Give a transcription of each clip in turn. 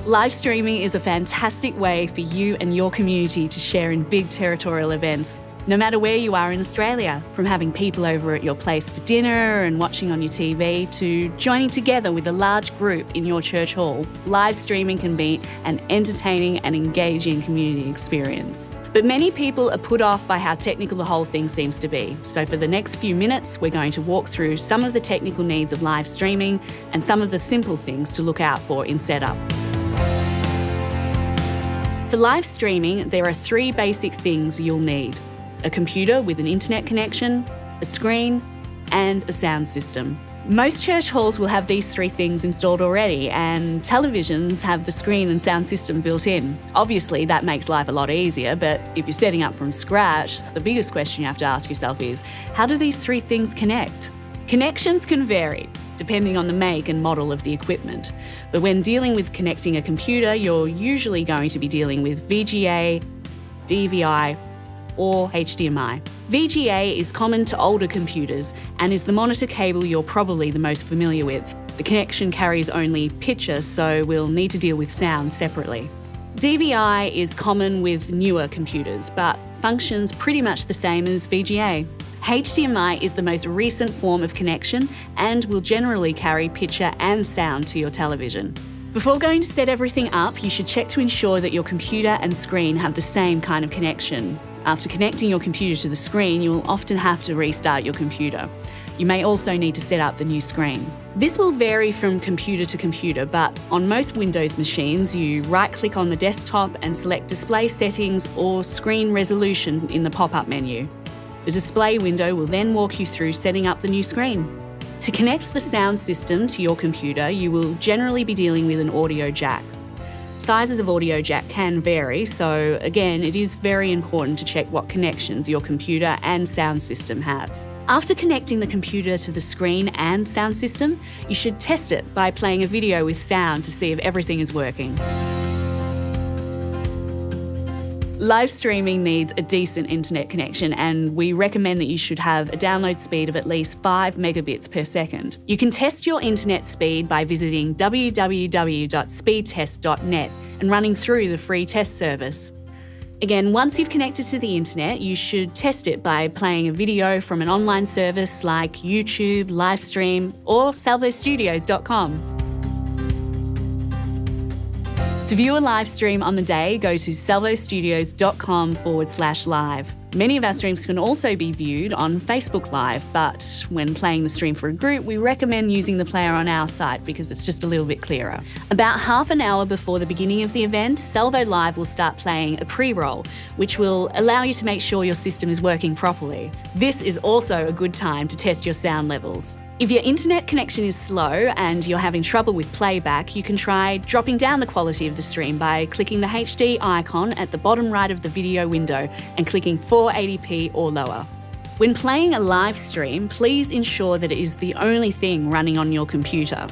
Live streaming is a fantastic way for you and your community to share in big territorial events, no matter where you are in Australia, from having people over at your place for dinner and watching on your TV to joining together with a large group in your church hall. Live streaming can be an entertaining and engaging community experience. But many people are put off by how technical the whole thing seems to be. So for the next few minutes, we're going to walk through some of the technical needs of live streaming and some of the simple things to look out for in setup. For live streaming, there are 3 basic things you'll need: a computer with an internet connection, a screen, and a sound system. Most church halls will have these 3 things installed already, and televisions have the screen and sound system built in. Obviously, that makes life a lot easier, but if you're setting up from scratch, the biggest question you have to ask yourself is, how do these 3 things connect? Connections can vary, depending on the make and model of the equipment. But when dealing with connecting a computer, you're usually going to be dealing with VGA, DVI, or HDMI. VGA is common to older computers and is the monitor cable you're probably the most familiar with. The connection carries only picture, so we'll need to deal with sound separately. DVI is common with newer computers, but functions pretty much the same as VGA. HDMI is the most recent form of connection and will generally carry picture and sound to your television. Before going to set everything up, you should check to ensure that your computer and screen have the same kind of connection. After connecting your computer to the screen, you will often have to restart your computer. You may also need to set up the new screen. This will vary from computer to computer, but on most Windows machines, you right-click on the desktop and select Display Settings or Screen Resolution in the pop-up menu. The display window will then walk you through setting up the new screen. To connect the sound system to your computer, you will generally be dealing with an audio jack. Sizes of audio jack can vary, so again, it is very important to check what connections your computer and sound system have. After connecting the computer to the screen and sound system, you should test it by playing a video with sound to see if everything is working. Live streaming needs a decent internet connection, and we recommend that you should have a download speed of at least 5 megabits per second. You can test your internet speed by visiting www.speedtest.net and running through the free test service. Again, once you've connected to the internet, you should test it by playing a video from an online service like YouTube, Livestream, or salvostudios.com. To view a live stream on the day, go to salvostudios.com/live. Many of our streams can also be viewed on Facebook Live, but when playing the stream for a group, we recommend using the player on our site because it's just a little bit clearer. About half an hour before the beginning of the event, Salvo Live will start playing a pre-roll, which will allow you to make sure your system is working properly. This is also a good time to test your sound levels. If your internet connection is slow and you're having trouble with playback, you can try dropping down the quality of the stream by clicking the HD icon at the bottom right of the video window and clicking 480p or lower. When playing a live stream, please ensure that it is the only thing running on your computer.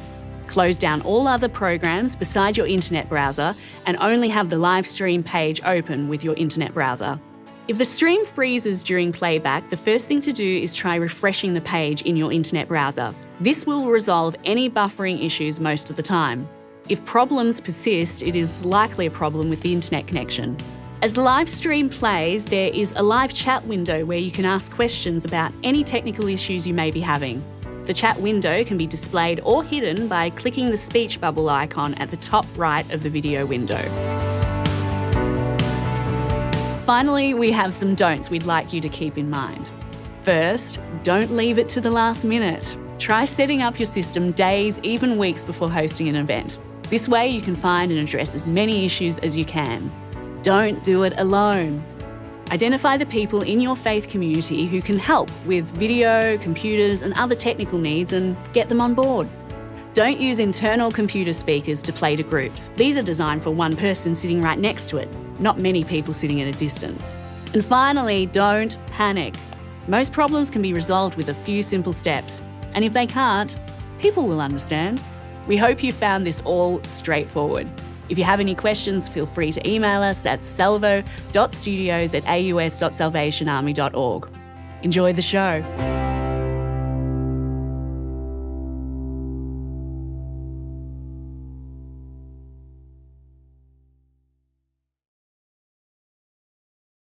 Close down all other programs beside your internet browser and only have the live stream page open with your internet browser. If the stream freezes during playback, the first thing to do is try refreshing the page in your internet browser. This will resolve any buffering issues most of the time. If problems persist, it is likely a problem with the internet connection. As the live stream plays, there is a live chat window where you can ask questions about any technical issues you may be having. The chat window can be displayed or hidden by clicking the speech bubble icon at the top right of the video window. Finally, we have some don'ts we'd like you to keep in mind. First, don't leave it to the last minute. Try setting up your system days, even weeks before hosting an event. This way you can find and address as many issues as you can. Don't do it alone. Identify the people in your faith community who can help with video, computers, and other technical needs and get them on board. Don't use internal computer speakers to play to groups. These are designed for one person sitting right next to it, not many people sitting at a distance. And finally, don't panic. Most problems can be resolved with a few simple steps. And if they can't, people will understand. We hope you found this all straightforward. If you have any questions, feel free to email us at salvo.studios@aus.salvationarmy.org. Enjoy the show.